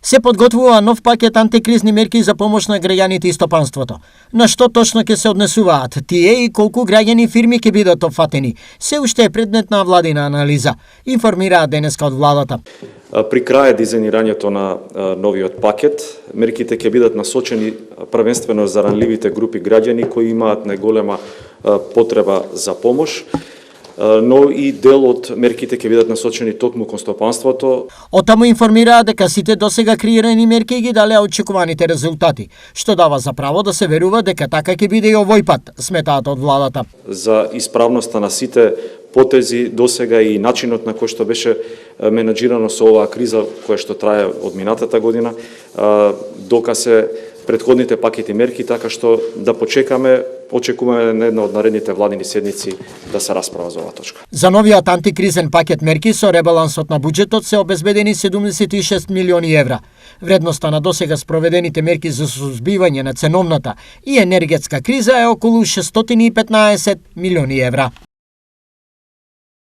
Се подготвува нов пакет антикризни мерки за помош на граѓаните и стопанството. На што точно ќе се однесуваат тие и колку граѓани и фирми ќе бидат опфатени, се уште е предмет на владина анализа, информираат денеска од владата. При крај дизајнирањето на новиот пакет, мерките ќе бидат насочени првенствено за ранливите групи граѓани кои имаат најголема потреба за помош, но и дел од мерките ќе бидат насочени токму кон стопанството. Оттаму информираат дека сите досега креирани мерки ги далеа очекуваните резултати, што дава за право да се верува дека така ќе биде и овој пат, сметаат од владата. За исправноста на сите потези досега и начинот на кој што беше менаџирано со оваа криза која што трае од минатата година, докасе претходните пакети мерки, така што да очекуваме на една од наредните владини седници да се расправа за оваа точка. За новиот антикризен пакет мерки со ребалансот на буџетот се обезбедени 76 милиони евра. Вредноста на досега спроведените мерки за сузбивање на ценовната и енергетска криза е околу 615 милиони евра.